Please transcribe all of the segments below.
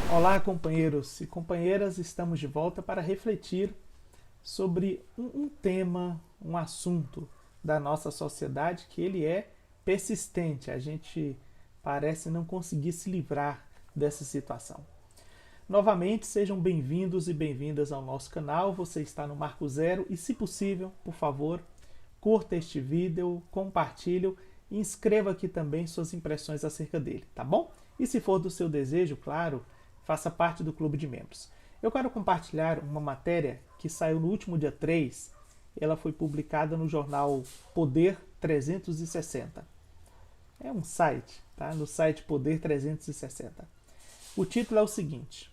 Olá, companheiros e companheiras, estamos de volta para refletir sobre um tema, um assunto da nossa sociedade que ele é persistente. A gente parece não conseguir se livrar dessa situação. Novamente, sejam bem-vindos e bem-vindas ao nosso canal. Você está no Marco Zero e, se possível, por favor, curta este vídeo, compartilhe e inscreva aqui também suas impressões acerca dele, tá bom? E se for do seu desejo, claro, faça parte do clube de membros. Eu quero compartilhar uma matéria que saiu no último dia 3. Ela foi publicada no jornal Poder 360. É um site, tá? No site Poder 360. O título é o seguinte: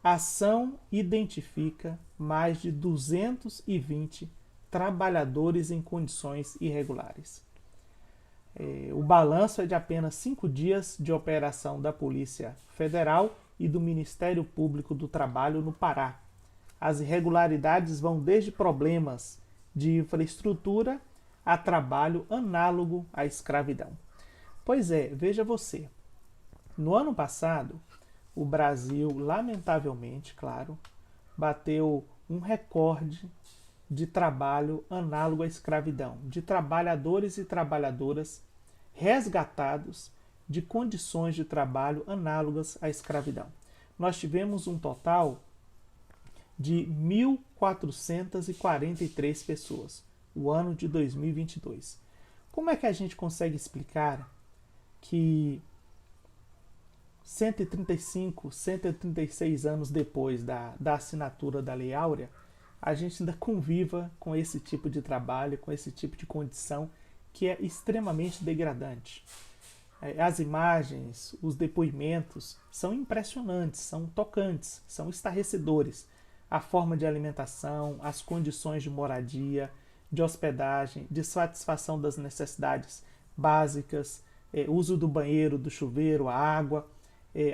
Ação identifica mais de 220 trabalhadores em condições irregulares. O balanço é de apenas 5 dias de operação da Polícia Federal e do Ministério Público do Trabalho no Pará. As irregularidades vão desde problemas de infraestrutura a trabalho análogo à escravidão. Pois é, veja você, no ano passado, o Brasil, lamentavelmente, claro, bateu um recorde de trabalho análogo à escravidão, de trabalhadores e trabalhadoras resgatados de condições de trabalho análogas à escravidão. Nós tivemos um total de 1.443 pessoas, o ano de 2022. Como é que a gente consegue explicar que 135, 136 anos depois da assinatura da Lei Áurea, a gente ainda conviva com esse tipo de trabalho, com esse tipo de condição que é extremamente degradante? As imagens, os depoimentos são impressionantes, são tocantes, são estarrecedores. A forma de alimentação, as condições de moradia, de hospedagem, de satisfação das necessidades básicas, uso do banheiro, do chuveiro, a água,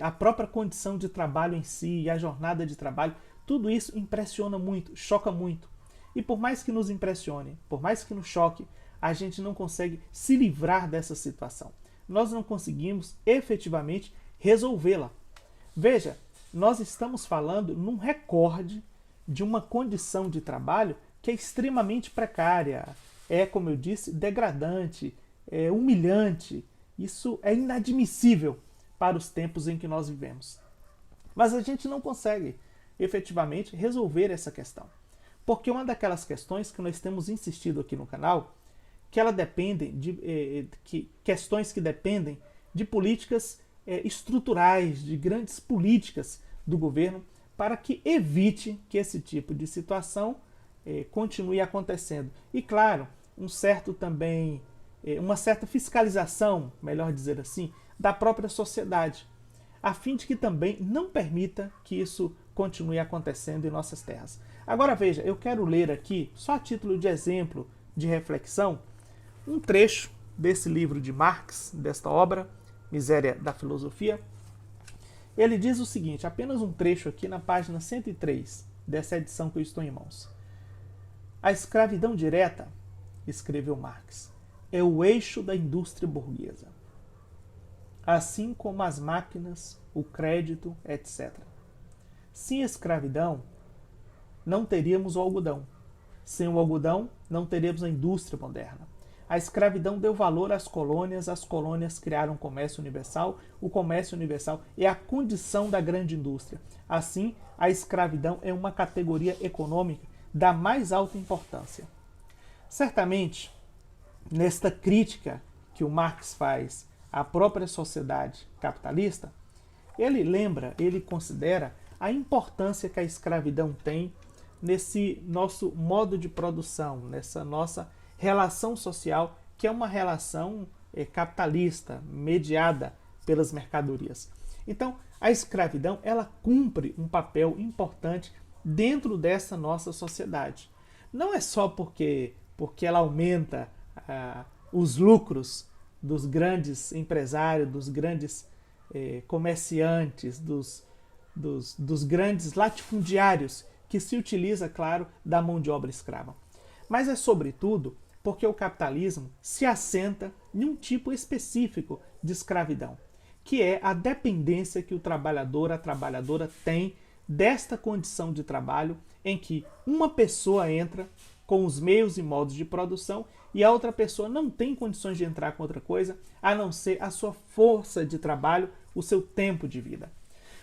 a própria condição de trabalho em si e a jornada de trabalho, tudo isso impressiona muito, choca muito. E por mais que nos impressione, por mais que nos choque, a gente não consegue se livrar dessa situação. Nós não conseguimos efetivamente resolvê-la. Veja, nós estamos falando num recorde de uma condição de trabalho que é extremamente precária, é, como eu disse, degradante, é humilhante. Isso é inadmissível para os tempos em que nós vivemos. Mas a gente não consegue efetivamente resolver essa questão. Porque uma daquelas questões que nós temos insistido aqui no canal, que ela dependem de questões que dependem de políticas estruturais, de grandes políticas do governo, para que evite que esse tipo de situação continue acontecendo. E claro, uma certa fiscalização, melhor dizer assim, da própria sociedade, a fim de que também não permita que isso continue acontecendo em nossas terras. Agora veja, eu quero ler aqui, só a título de exemplo de reflexão, um trecho desse livro de Marx, desta obra, Miséria da Filosofia. Ele diz o seguinte, apenas um trecho aqui na página 103 dessa edição que eu estou em mãos. A escravidão direta, escreveu Marx, é o eixo da indústria burguesa, assim como as máquinas, o crédito, etc. Sem escravidão, não teríamos o algodão. Sem o algodão, não teríamos a indústria moderna. A escravidão deu valor às colônias criaram o comércio universal é a condição da grande indústria. Assim, a escravidão é uma categoria econômica da mais alta importância. Certamente, nesta crítica que o Marx faz à própria sociedade capitalista, ele considera a importância que a escravidão tem nesse nosso modo de produção, nessa nossa relação social, que é uma relação capitalista, mediada pelas mercadorias. Então, a escravidão, ela cumpre um papel importante dentro dessa nossa sociedade. Não é só porque ela aumenta os lucros dos grandes empresários, dos grandes comerciantes, dos grandes latifundiários, que se utiliza, claro, da mão de obra escrava. Mas é sobretudo porque o capitalismo se assenta em um tipo específico de escravidão, que é a dependência que o trabalhador, a trabalhadora tem desta condição de trabalho em que uma pessoa entra com os meios e modos de produção e a outra pessoa não tem condições de entrar com outra coisa a não ser a sua força de trabalho, o seu tempo de vida.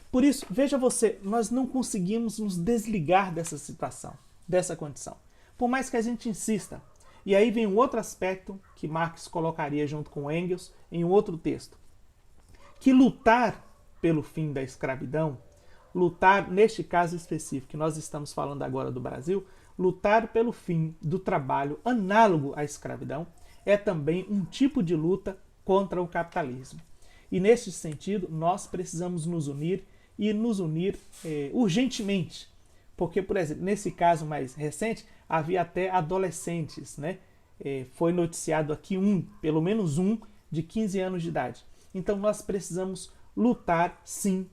Por isso, veja você, nós não conseguimos nos desligar dessa situação, dessa condição. Por mais que a gente insista. E aí vem um outro aspecto que Marx colocaria junto com Engels em um outro texto. Que lutar pelo fim da escravidão, lutar, neste caso específico que nós estamos falando agora do Brasil, lutar pelo fim do trabalho análogo à escravidão é também um tipo de luta contra o capitalismo. E neste sentido, nós precisamos nos unir e nos unir urgentemente. Porque, por exemplo, nesse caso mais recente, havia até adolescentes, né? Foi noticiado aqui pelo menos um, de 15 anos de idade. Então nós precisamos lutar, sim,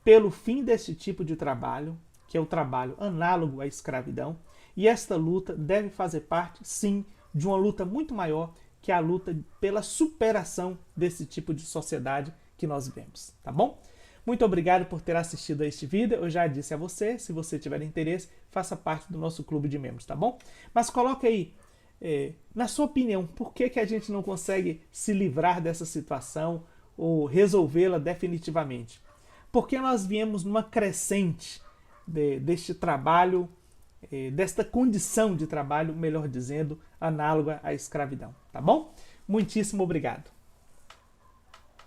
pelo fim desse tipo de trabalho, que é o trabalho análogo à escravidão, e esta luta deve fazer parte, sim, de uma luta muito maior, que é a luta pela superação desse tipo de sociedade que nós vivemos, tá bom? Muito obrigado por ter assistido a este vídeo. Eu já disse a você, se você tiver interesse, faça parte do nosso clube de membros, tá bom? Mas coloque aí, na sua opinião, por que a gente não consegue se livrar dessa situação ou resolvê-la definitivamente? Porque nós viemos numa crescente deste trabalho, desta condição de trabalho, melhor dizendo, análoga à escravidão, tá bom? Muitíssimo obrigado.